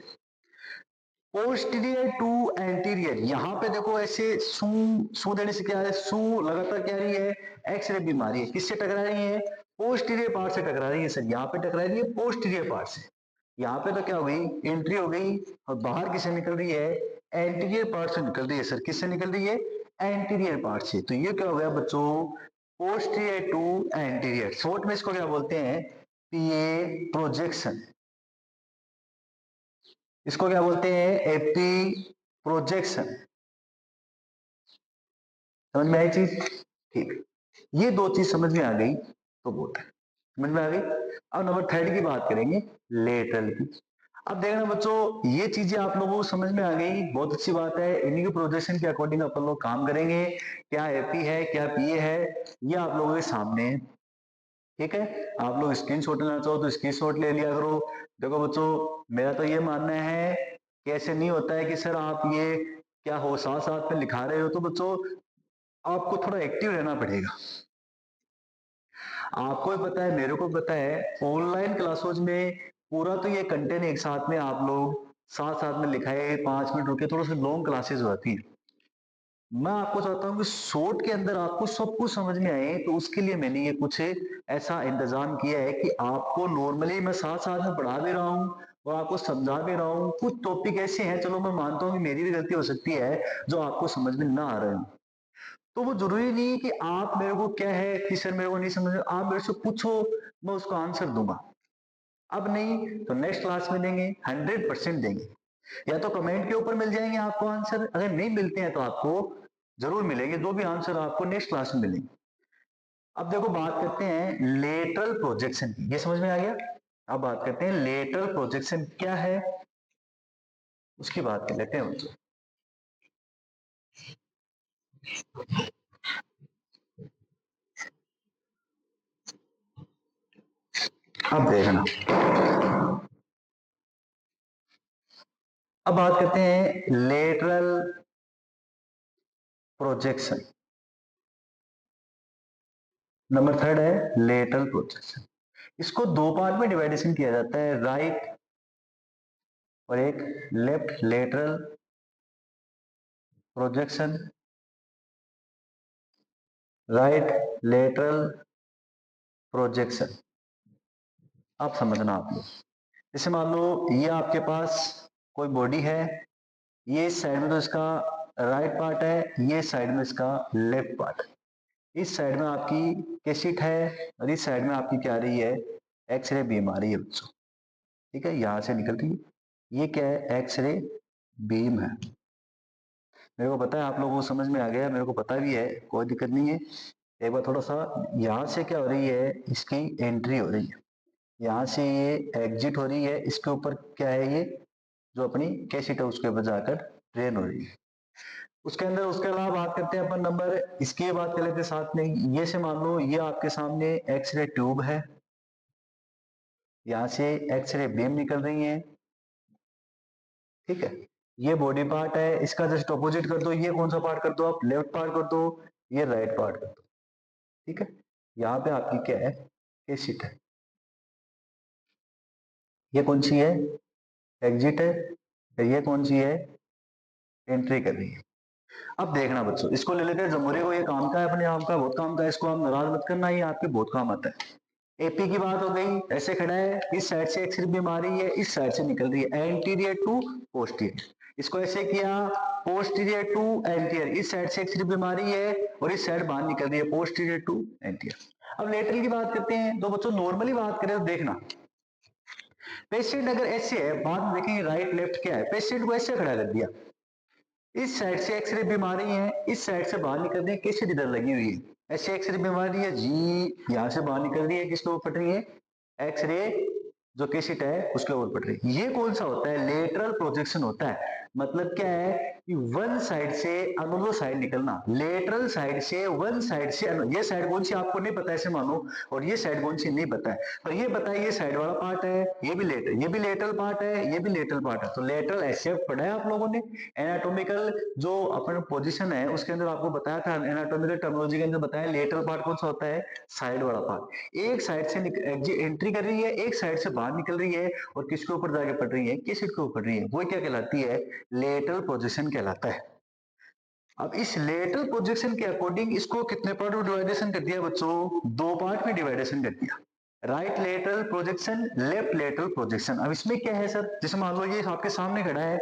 पोस्टीरियर टू एंटीरियर, यहां पे देखो ऐसे सू सू देने से क्या है, सू लगातार क्या रही है, एक्सरे बीमारी है। किससे टकरा रही है, पोस्टीरियर पार्ट से टकरा रही है सर। यहाँ पे टकरा रही है पोस्टीरियर पार्ट से। यहाँ पे तो क्या हो गई, एंट्री हो गई, और बाहर किससे निकल रही है, एंटीरियर पार्ट से निकल रही है सर। किससे निकल रही है, एंटीरियर पार्ट से। तो ये क्या हो गया बच्चों, पोस्टीरियर टू एंटीरियर। शॉर्ट में इसको क्या बोलते हैं, पीए प्रोजेक्शन। इसको क्या बोलते हैं, एपी प्रोजेक्शन। समझ में आई चीज, ठीक। ये दो चीज समझ में आ गई तो बहुत है, समझ में आ गई। अब नंबर थर्ड की बात करेंगे, लेटरल की। अब देखना बच्चों, ये चीजें आप लोगों को समझ में आ गई, बहुत अच्छी बात है। इन्हीं के प्रोजेक्शन के अकॉर्डिंग अपन लोग काम करेंगे। क्या एपी है, क्या पीए है, ये आप लोगों के सामने है। ठीक है, आप लोग स्क्रीन शॉट लेना चाहो तो स्क्रीन शॉट ले लिया करो। देखो बच्चों, मेरा तो ये मानना है कि ऐसे नहीं होता है कि सर आप ये क्या हो साथ साथ में लिखा रहे हो। तो बच्चों आपको थोड़ा एक्टिव रहना पड़ेगा। आपको भी पता है, मेरे को पता है, ऑनलाइन क्लासेस में पूरा तो ये कंटेंट एक साथ में आप लोग साथ साथ में लिखाए, 5 मिनट रुके, थोड़ा सा लॉन्ग क्लासेस होती है। मैं आपको चाहता हूँ कि शॉर्ट के अंदर आपको सब कुछ समझ में आए, तो उसके लिए मैंने ये कुछ ऐसा इंतजाम किया है कि आपको नॉर्मली मैं साथ साथ में पढ़ा भी रहा हूँ और आपको समझा भी रहा हूँ। कुछ टॉपिक ऐसे हैं, चलो मैं मानता हूँ कि मेरी भी गलती हो सकती है, जो आपको समझ में ना आ रहे हो। तो वो जरूरी नहीं कि आप मेरे को क्या है कि सर मेरे को नहीं समझ, आप मेरे से पूछो, मैं उसको आंसर दूंगा। अब नहीं तो नेक्स्ट क्लास में देंगे, 100% देंगे। या तो कमेंट के ऊपर मिल जाएंगे आपको आंसर, अगर नहीं मिलते हैं तो आपको जरूर मिलेंगे, दो भी आंसर आपको नेक्स्ट क्लास में मिलेंगे। अब देखो बात करते हैं लेटरल प्रोजेक्शन की, ये समझ में आ गया। अब बात करते हैं लेटरल प्रोजेक्शन क्या है, उसकी बात कर लेते हैं बच्चों। अब देखना, अब बात करते हैं लेटरल प्रोजेक्शन। नंबर थर्ड है लेटरल प्रोजेक्शन। इसको दो पार्ट में डिवाइडेशन किया जाता है, राइट और एक left lateral projection, right lateral projection. आप समझना आप लोग, जैसे मान लो ये आपके पास कोई बॉडी है, ये इस साइड में तो इसका राइट पार्ट है, ये साइड में इसका लेफ्ट पार्ट है। इस साइड में आपकी कैसेट है और इस साइड में आपकी क्या आ रही है, एक्सरे बीम आ रही है बच्चों। ठीक है, यहां से निकल रही है, ये क्या है, एक्सरे बीम है। मेरे को पता है आप लोगों को समझ में आ गया, मेरे को पता भी है, कोई दिक्कत नहीं है। एक बार थोड़ा सा, यहाँ से क्या हो रही है, इसकी एंट्री हो रही है, यहाँ से ये एग्जिट हो रही है, इसके ऊपर क्या है, ये जो अपनी कैसेट है उसके ऊपर जाकर ट्रेन हो रही है। उसके अंदर उसके अलावा बात करते हैं अपन नंबर, इसकी बात कर लेते हैं साथ में। ये से मान लो ये आपके सामने एक्सरे ट्यूब है, यहाँ से एक्सरे बीम निकल रही है। ठीक है, ये बॉडी पार्ट है, इसका जस्ट ऑपोजिट कर दो, ये कौन सा पार्ट कर दो आप, लेफ्ट पार्ट कर दो, ये राइट पार्ट कर दो। ठीक है, यहाँ पे आपकी क्या है, कैसेट है, ये कौन सी है, एग्जिट है, ये कौन सी है, एंट्री कर रही है। अब देखना बच्चों, इसको ले लेते हैं जमूरे को, ये काम का है, अपने आप का बहुत काम का है, इसको आप नाराज मत करना, ये आपके बहुत काम आता है। एपी की बात हो गई, ऐसे खड़ा है, इस साइड से एक्सरे बीम आ रही है, इस साइड से निकल रही है, एंटीरियर टू पोस्टीरियर। इसको ऐसे किया, पोस्टीरियर टू एंटीरियर, इस साइड से एक्सरे बीम आ रही है और इस साइड बाहर निकल रही है, पोस्टीरियर टू एंटीरियर। अब लेटरल की बात करते हैं, तो बच्चों नॉर्मली बात करें तो देखना, पेशेंट अगर ऐसे है, बाद में देखेंगे राइट लेफ्ट क्या है, पेशेंट को ऐसे खड़ा कर दिया, इस साइड से एक्सरे बीमारी है, इस साइड से बाहर निकल रही है, किससे इधर लगी हुई है, ऐसे एक्सरे बीमारी है जी, यहां से बाहर निकल रही है, किसके ऊपर पड़ रही है, एक्सरे जो केसिट है उसके ऊपर पड़ रही है। ये कौन सा होता है, लेटरल प्रोजेक्शन होता है। मतलब क्या है कि वन साइड से अनदर साइड निकलना, लेटरल साइड से वन साइड से ये साइड कौन सी आपको नहीं पता ऐसे मानो, और ये साइड कौन सी नहीं पता है, पर ये पता है ये साइड वाला पार्ट है, ये भी लेटरल, ये भी लेटरल पार्ट है, ये भी लेटरल पार्ट है। तो लेटरल ऐसे पढ़ा है आप लोगों ने, एनाटॉमिकल जो अपन पोजीशन है उसके अंदर आपको बताया था, एनाटॉमिकल टर्मिनोलॉजी के अंदर बताया लेटरल पार्ट कौन सा होता है, साइड वाला पार्ट। एक साइड से एंट्री कर रही है, एक साइड से बाहर निकल रही है, और किसके ऊपर जाके पड़ रही है, किस सीट के ऊपर पड़ रही है, वो क्या कहलाती है, लेटरल प्रोजेक्शन कहलाता है। अब इस लेटरल प्रोजेक्शन के अकॉर्डिंग इसको कितने पार्ट में डिवाइडेशन कर दिया बच्चों, दो पार्ट में डिवाइडेशन कर दिया, right lateral projection, left lateral projection. अब इसमें क्या है सर, जैसे मान लो ये आपके सामने खड़ा है,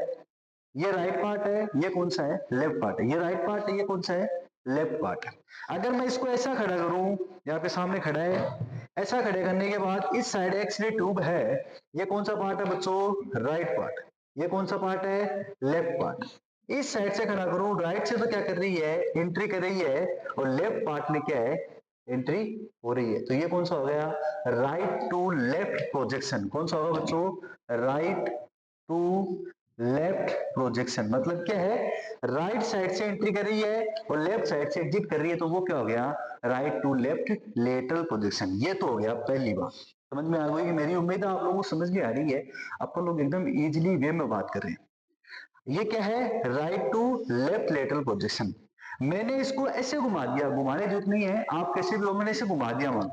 ये राइट पार्ट है, ये कौन सा है, लेफ्ट पार्ट है, ये राइट पार्ट है, ये कौन सा है, लेफ्ट पार्ट है। अगर मैं इसको ऐसा खड़ा करूं, यहाँ पे सामने खड़ा है, ऐसा खड़े करने के बाद इस साइड एक्सरे ट्यूब है, ये कौन सा पार्ट है बच्चों, राइट पार्ट, ये कौन सा पार्ट है, लेफ्ट पार्ट। इस साइड से खड़ा करूं, राइट से तो क्या कर रही है, एंट्री कर रही है, और लेफ्ट पार्ट में क्या है, एंट्री हो रही है। तो ये कौन सा हो गया, राइट टू लेफ्ट प्रोजेक्शन। कौन सा होगा बच्चों, राइट टू लेफ्ट प्रोजेक्शन। मतलब क्या है, राइट साइड से एंट्री कर रही है और लेफ्ट साइड से एग्जिट कर रही है, तो वो क्या हो गया, right to left lateral projection. ये तो हो गया पहली बात, समझ में आ गई कि मेरी उम्मीद है आप लोगों को समझ में आ रही है, अपन लोग एकदम इजीली वे में बात कर रहे हैं। ये क्या है, right to left lateral projection. मैंने इसको ऐसे घुमा दिया, घुमाने जरूरत नहीं है, आप कैसे भी हो, मैंने इसे घुमा दिया, मान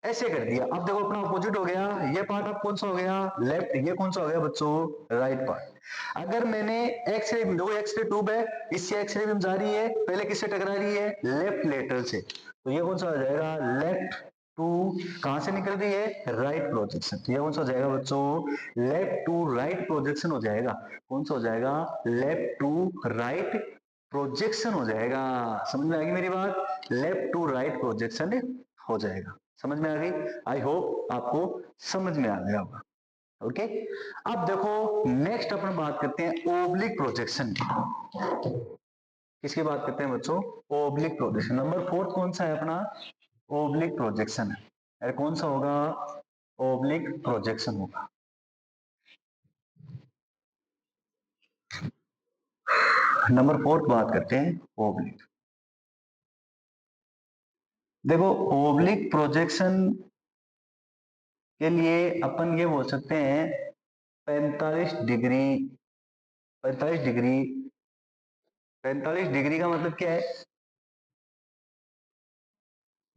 ऐसे कर दिया। अब देखो अपना अपोजिट हो गया, ये पार्ट अब कौन सा हो गया, लेफ्ट, ये कौन सा हो गया बच्चों, राइट पार्ट। अगर मैंने एक्सरे, दो एक्सरे ट्यूब है, इससे एक्सरे बीम जा रही है, पहले किससे टकरा रही है, लेफ्ट लेटरल से, तो ये कौन सा हो जाएगा, लेफ्ट टू, कहां से निकल रही है, राइट प्रोजेक्शन। तो ये कौन सा हो जाएगा बच्चों, लेफ्ट टू राइट प्रोजेक्शन हो जाएगा। कौन सा हो जाएगा, लेफ्ट टू राइट प्रोजेक्शन हो जाएगा। समझ में आ गई मेरी बात, लेफ्ट टू राइट प्रोजेक्शन हो जाएगा। समझ में आ गई, आई होप आपको समझ में आ गया होगा। ओके, अब देखो नेक्स्ट अपन बात करते हैं ओब्लिक प्रोजेक्शन की। किसकी बात करते हैं बच्चों, ओब्लिक प्रोजेक्शन। नंबर फोर्थ कौन सा है अपना, ओब्लिक प्रोजेक्शन है। अरे कौन सा होगा, ओब्लिक प्रोजेक्शन होगा। नंबर फोर्थ बात करते हैं ओब्लिक। देखो ओब्लिक प्रोजेक्शन के लिए अपन ये बोल सकते हैं 45 डिग्री 45 डिग्री, 45 डिग्री का मतलब क्या है?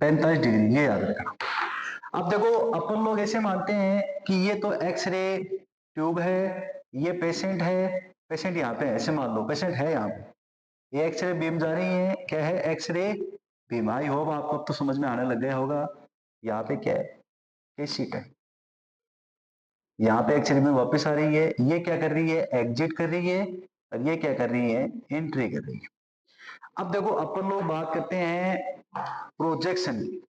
45 डिग्री, ये याद रखना। अब देखो अपन लोग ऐसे मानते हैं कि ये तो एक्सरे ट्यूब है, ये पेशेंट है, पेशेंट यहाँ पे है, ऐसे मान लो पेशेंट है यहाँ पे, ये एक्सरे बीम जा रही है, क्या है? X ray beam. आई होप आपको अब तो समझ में आने लग गया होगा। यहाँ पे क्या है? केस शीट है, यहाँ पे एक्सरे बीम वापस आ रही है, ये क्या कर रही है? एग्जिट कर रही है, और ये क्या कर रही है? एंट्री कर रही है। अब देखो अपन लोग बात करते हैं प्रोजेक्शन की,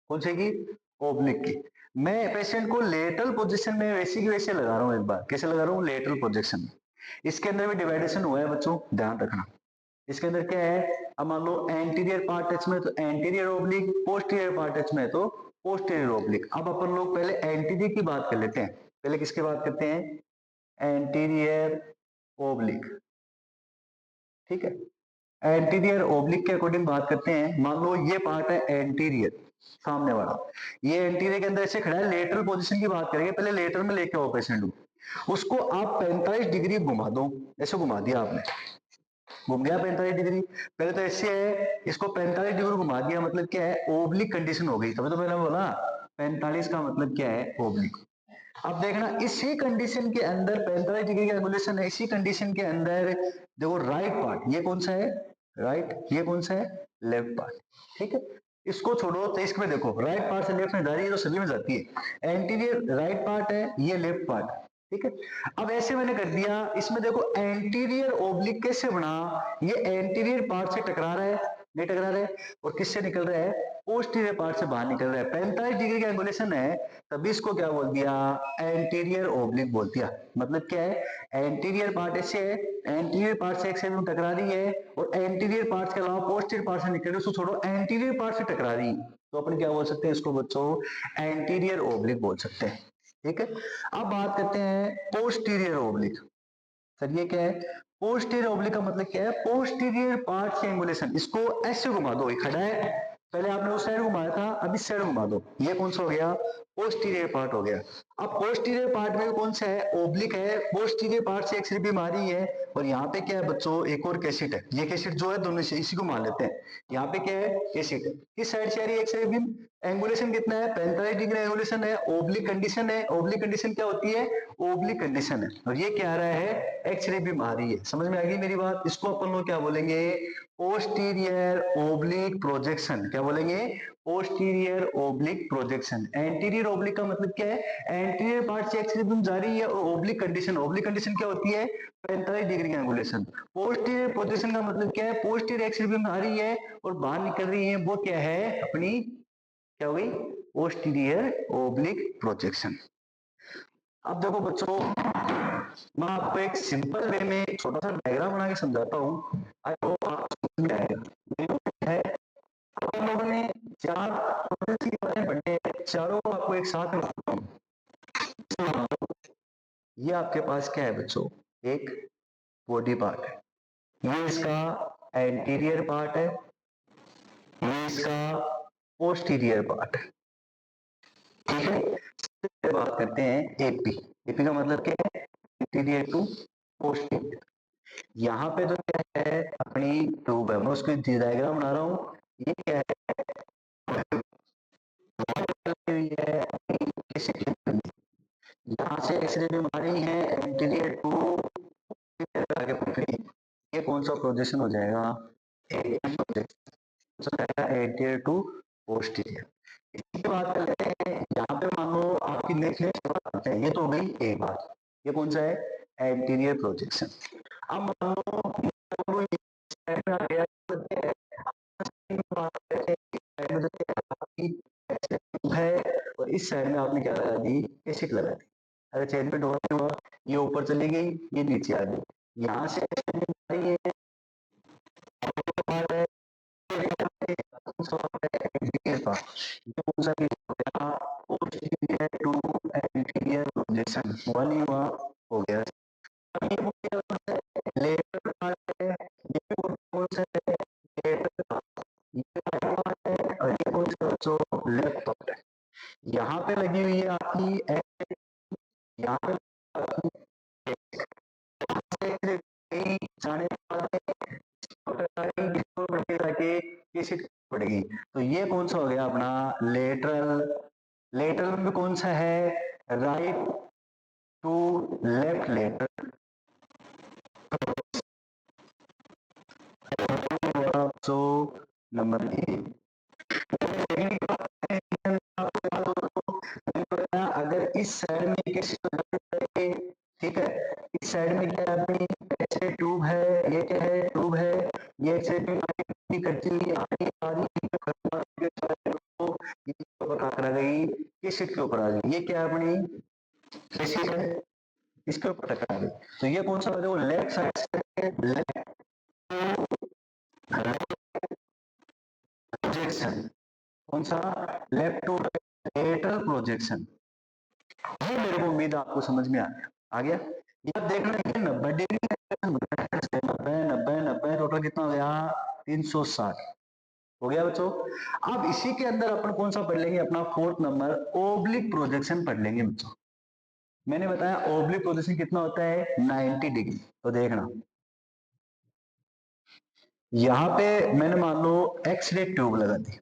कौन से की? ओब्लिक की। मैं पेशेंट को लेटरल पोजीशन में वैसे की वैसे लगा रहा हूं, एक बार कैसे लगा रहा हूं? लेटरल पोजीशन में। इसके अंदर भी डिवाइडेशन हुआ है बच्चों, ध्यान रखना। इसके अंदर क्या है? अब मान लो एंटीरियर पार्ट टच में तो anterior oblique, posterior part touch में तो पोस्टीरियर ओब्लिक। अब अपन लोग पहले एंटीरियर की बात कर लेते हैं। पहले किसकी बात करते हैं? एंटीरियर ओब्लिक, ठीक है। एंटीरियर ओब्लिक के अकॉर्डिंग बात करते हैं। मान लो ये पार्ट है एंटीरियर, सामने वाला, ये एंटीरियर के अंदर ऐसे खड़ा है। लेटरल पोजीशन की बात करेंगे, पहले लेटर में लेके आओ पेशेंट को, उसको आप 45 डिग्री घुमा दो, ऐसे घुमा दिया आपने, घूम गया 45 डिग्री। पहले तो ऐसे है, इसको 45 डिग्री घुमा दिया, मतलब क्या है? ओब्लिक कंडीशन हो गई। तभी तो मैंने बोला 45 का मतलब क्या है? ओब्लिक। अब देखना इसी कंडीशन के अंदर 45 डिग्री का एंगुलेशन है, इसी कंडीशन के अंदर देखो राइट पार्ट, ये कौन सा है? राइट। ये कौन सा है? लेफ्ट पार्ट, ठीक है। इसको छोड़ो तो इसमें देखो राइट पार्ट से लेफ्ट में जा रही है, तो सभी में जाती है। एंटीरियर राइट पार्ट है, ये लेफ्ट पार्ट है, ठीक है। अब ऐसे मैंने कर दिया, इसमें देखो एंटीरियर ओब्लिक कैसे बना? ये एंटीरियर पार्ट से टकरा रहा है, नहीं टकरा रहा है, और किससे निकल रहा है? पोस्टीरियर पार्ट से बाहर निकल रहा है। 45 डिग्री का एंगुलेशन है, तभी इसको क्या बोल दिया? एंटीरियर ओब्लिक बोल दिया। मतलब क्या है? एंटीरियर पार्ट ऐसे है, एंटीरियर पार्ट से एक सेगमेंट टकरा रही है, और एंटीरियर पार्ट के अलावा पोस्टीरियर पार्ट से निकल रही है, उसको छोड़ो, एंटीरियर पार्ट से टकरा रही है, तो अपन क्या बोल सकते हैं इसको बच्चों? एंटीरियर ओब्लिक बोल सकते हैं, ठीक है। अब बात करते हैं पोस्टीरियर ओब्लिक। सर ये क्या है? पोस्टीरियर ओब्लिक का मतलब क्या है? पोस्टीरियर पार्ट से एंगुलेशन। इसको ऐसे घुमा दो, ये खड़ा है, पहले आपने उस साइड घुमाया था, अब इस साइड घुमा दो, ये कौन सा हो गया? पोस्टीरियर पार्ट हो गया। अब पोस्टीरियर पार्ट में कौन सा है? ओब्लिक है। पोस्टीरियर पार्ट से एक्स रे बीम आ रही है, और यहाँ पे क्या है बच्चों? एक और कैसेट है, ये कैसेट जो है दोनों से, इसी को मान लेते हैं। यहाँ पे क्या है? कैसेट है। किस साइड से आ रही है एक्स रे बीम? एंगुलेशन कितना है? 45 डिग्री एंगुलेशन है, ओब्लिक कंडीशन है। ओब्लिक कंडीशन क्या होती है? ओब्लिक कंडीशन है, और ये क्या आ रहा है? एक्स रे बीम आ रही है। समझ में आ गई मेरी बात? इसको अपन लोग क्या बोलेंगे? Posterior oblique projection. क्या बोलेंगे? Posterior oblique projection. Anterior oblique का मतलब क्या है? एंटीरियर पार्ट से एक्स रे बीम जा रही है, और ओब्लिक कंडीशन, ओब्लिक कंडीशन क्या होती है? 45 डिग्री का एंगुलेशन। पोस्टीरियर प्रोजेक्शन का मतलब क्या है? पोस्टीरियर एक्स रे बीम आ रही है और बाहर निकल रही है, वो क्या है? अपनी क्या हो गई? Posterior oblique projection. अब देखो बच्चों, मैं आपको एक सिंपल वे में छोटा सा डायग्राम बना के समझाता हूँ, आई होप आपको समझ में आएगा। है अपन लोगों ने चार प्रोसेस की बातें पढ़ी है, चारों को आपको एक साथ में बताता हूँ। ये आपके पास क्या है बच्चों? एक बॉडी पार्ट है, ये इसका एंटीरियर पार्ट है, ये इसका पोस्टीरियर पार्ट है, ठीक है। बात करते हैं एपी। एपी का मतलब क्या है? Anterior to posterior. यहाँ पे तो क्या है? अपनी ट्यूब है, मैं उसकी डायग्राम बना रहा हूँ। ये क्या है? यहाँ से एक्सरे भी मारी है, एंटीरियर टू आगे बढ़ी। ये कौन सा प्रोजेक्शन हो जाएगा? Anterior to posterior. इसकी बात करते हैं, यहाँ पे मान लो आपकी नेक्स्ट ये तो हो गई एक बात। ये कौन सा है? Anterior projection. अब मान लो आ गया है, और इस साइड में आपने क्या लगा दी? एसिड लगा दी। अगर चेन पे डोर हुआ, ये ऊपर चली गई, ये नीचे आ गई। यहाँ से ये वन ही हुआ, हो गया। लेटर पार्ट है, ये कौन सा है? Letter part. ये पार्ट है, और ये कौन सा जो लेफ्ट पार्ट है। यहाँ पे लगी हुई है आपकी, यहाँ पे घिसाने के बाद पड़ेगी। तो ये कौन सा हो गया अपना लेटरल। लेटरल में कौन सा है, right to left lateral. So number A. अगर इस साइड में ठीक है, इस साइड में क्या है, ऐसे ट्यूब है, ये क्या है, ट्यूब है, ये ऐसे करती हुई आ गई, किस शीट के ऊपर आ गई, ये क्या अपनी शीट है, इसके ऊपर टकरा गई। तो ये कौन सा है, लेफ्ट साइड से लेफ्ट प्रोजेक्शन। कौन सा, लेफ्ट टू लेटरल प्रोजेक्शन। ये मेरे को उम्मीद है आपको समझ में आ गया। ये देखना है 90 डिग्री, 90 टोटल कितना हो गया, 360 हो गया बच्चों। अब इसी के अंदर अपन कौन सा पढ़ लेंगे, अपना फोर्थ नंबर ओब्लिक प्रोजेक्शन पढ़ लेंगे बच्चों। मैंने बताया ओब्लिक प्रोजेक्शन कितना होता है, 90 डिग्री। तो देखना यहां पे मैंने मान लो एक्सरे ट्यूब लगा दी।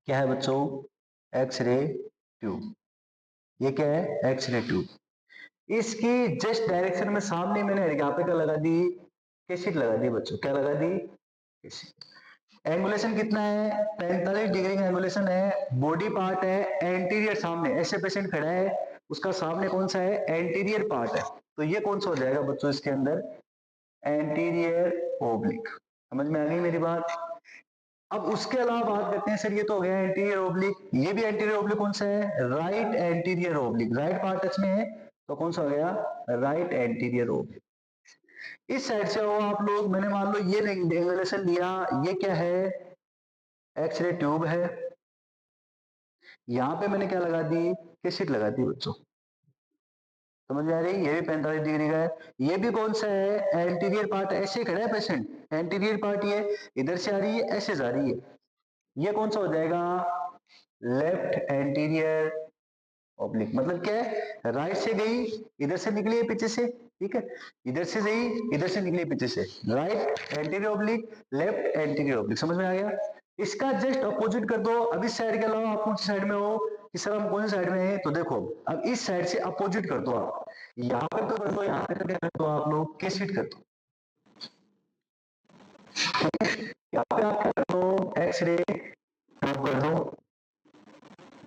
क्या है बच्चों, एक्सरे ट्यूब। ये क्या है, एक्सरे ट्यूब। इसकी जस्ट डायरेक्शन में सामने मैंने यहाँ पे क्या लगा दी, कैसेट लगा दी बच्चों। क्या लगा दी, कैसेट। एंगुलेशन कितना है, 45 डिग्री का एंगुलेशन है। बॉडी पार्ट है एंटीरियर, सामने ऐसे पेशेंट खड़ा है, उसका सामने कौन सा है, एंटीरियर पार्ट है। तो ये कौन सा हो जाएगा बच्चों इसके अंदर, एंटीरियर ओब्लिक। समझ में आ गई मेरी बात। अब उसके अलावा बात करते हैं, सर ये तो हो गया एंटीरियर ओब्लिक, ये भी एंटीरियर ओब्लिक कौन सा है, right anterior oblique. Right part touch में है तो कौन सा हो गया, राइट एंटीरियर ओब्लिक। इस साइड से हो आप लोग, मैंने मान लो ये रेगुलेशन लिया, ये क्या है, एक्सरे ट्यूब है। यहां पे मैंने क्या लगा दी, कैसेट लगा दी बच्चों। समझ में आ रही, ये भी 45 डिग्री का है। ये भी कौन सा है, एंटीरियर पार्ट। ऐसे खड़ा है पेशेंट, एंटीरियर पार्ट ये इधर से आ रही है, ऐसे जा रही है। ये कौन सा हो जाएगा, लेफ्ट एंटीरियर ओब्लिक। मतलब क्या है, राइट से गई, इधर से निकली है पीछे से, ठीक है, इधर से गई, इधर से निकली पीछे से। Right anterior oblique, left anterior oblique. समझ में आ गया। इसका जस्ट अपोजिट कर दो। अब इस साइड के अलावा आप कौन सी साइड में हो, कि सर हम कौन सी साइड में है, तो देखो अब इस साइड से अपोजिट कर दो आप। यहाँ पे तो कर दो, यहाँ पे क्या कर दो आप लोग, कैसेट कर दो। यहाँ पे आप क्या कर दो, एक्सरे कर दो,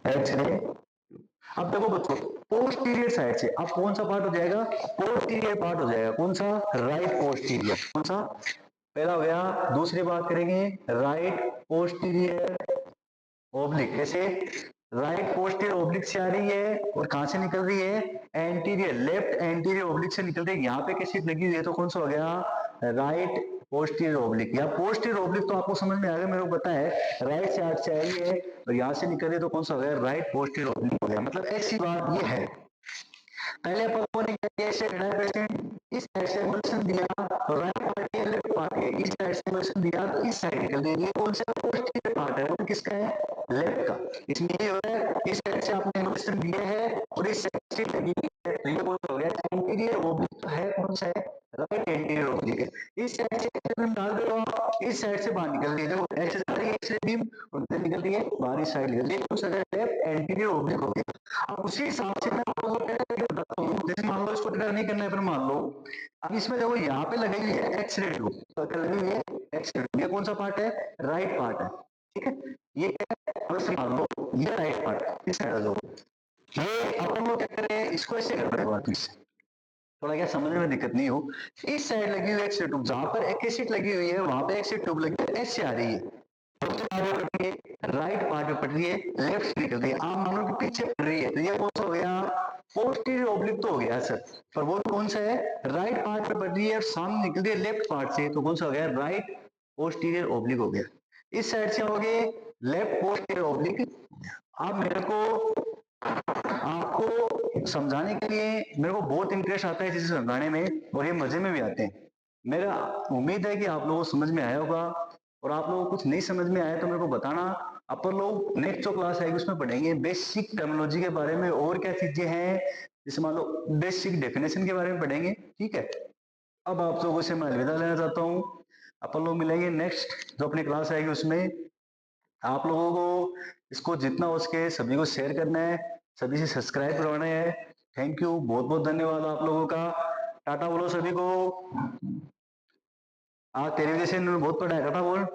एक्सरे। अब देखो बच्चों, पोस्टीरियर साइड से अब कौन सा पार्ट हो जाएगा, पोस्टीरियर पार्ट हो जाएगा। कौन सा, राइट पोस्टीरियर। कौन सा, पहला हो गया। दूसरी बात करेंगे, राइट पोस्टीरियर ओब्लिक। कैसे, राइट पोस्टीरियर ओब्लिक से आ रही है और कहां से निकल रही है, एंटीरियर, लेफ्ट एंटीरियर ओब्लिक से निकल रही है। यहाँ पे कैसी लगी हुई है, तो कौन सा हो गया, राइट पोस्टीरियर ओब्लिक। या पोस्टीरियर ओब्लिक तो आपको समझ में आ गया, मेरे को पता है राइट से आर्ट से आई है और यहाँ से निकल रही है, तो कौन सा हो गया, राइट पोस्टीरियर ओब्लिक हो गया। मतलब ऐसी बात ये है। पहले अपन ने कैसे खड़ा है पेशेंट, इस साइड से एंगुलेशन दिया, राइट पार्ट है लेफ्ट पार्ट है, इस साइड से एंगुलेशन दिया तो इस साइड निकल गई। ये कौन सा पोस्टीरियर पार्ट है, वो किसका है, लेफ्ट का। इसमें ये हो रहा है, इस साइड से आपने एंगुलेशन दिया है और इस साइड से लगी है, तो ये कौन सा हो गया, एंटीरियर ओब्लिक। तो है कौन सा है, राइट एंटीरियर ओब्लिक है। इस साइड से बीम डाल दो, इस साइड से बाहर निकल रही है, देखो ऐसे जा रही है एक्स रे बीम और इधर निकल रही है बाहर, इस साइड निकल रही है, कौन सा है, लेफ्ट एंटीरियर ओब्लिक हो गया। अब उसी हिसाब से मैं आपको बताता हूँ, जैसे मान लो इसको टेढ़ा नहीं करना है, फिर मान लो अब इसमें देखो यहाँ पे लगी हुई है एक्सरे ट्यूब, तो लगी हुई है एक्सरे ट्यूब। ये कौन सा पार्ट है, राइट पार्ट है, ठीक है। ये क्या है, अब से मान लो ये राइट पार्ट है, इस साइड जो ये अपन लोग क्या करें, इसको ऐसे कर रहे हैं, थोड़ा क्या समझने में दिक्कत नहीं हो। इस साइड लगी हुई एक्सरे ट्यूब, जहां पर एक सीट लगी हुई है वहां पे एक्सरे ट्यूब लगी है, ऐसे आ रही है, राइट पार्ट में पड़ रही है, लेफ्ट से निकल रही है, आप मानो कि पीछे पड़ रही है, तो ये कौन सा हो गया, पोस्टीरियर ओब्लिक तो हो गया सर, पर वो कौन सा है, राइट पार्ट में पड़ रही है और सामने निकल रही है लेफ्ट पार्ट से, तो कौन सा हो गया, राइट पोस्टीरियर ओब्लिक हो गया। इस साइड से हो गए लेफ्ट पोस्टीरियर ओब्लिक। अब मेरे को आपको समझाने के लिए मेरे को बहुत इंटरेस्ट आता है चीजें समझाने में, और ये मजे में भी आते हैं। मेरा उम्मीद है कि आप लोगों को समझ में आया होगा, और आप लोगों को कुछ नहीं समझ में आया तो मेरे को बताना। अपन लोग नेक्स्ट जो क्लास आएगी उसमें पढ़ेंगे बेसिक टर्मिनोलॉजी के बारे में, और क्या चीजें हैं, जैसे मान लो बेसिक डेफिनेशन के बारे में पढ़ेंगे, ठीक है। अब आप लोगों से मैं अलविदा लेना चाहता हूँ। अपन लोग मिलेंगे नेक्स्ट जो अपनी क्लास आएगी उसमें। आप लोगों को इसको जितना हो सके सभी को शेयर करना है, सभी से सब्सक्राइब करवाना है। थैंक यू, बहुत बहुत धन्यवाद आप लोगों का। टाटा बोलो सभी को। आज तेरी वजह से इन्होंने बहुत पढ़ाया था, बोल।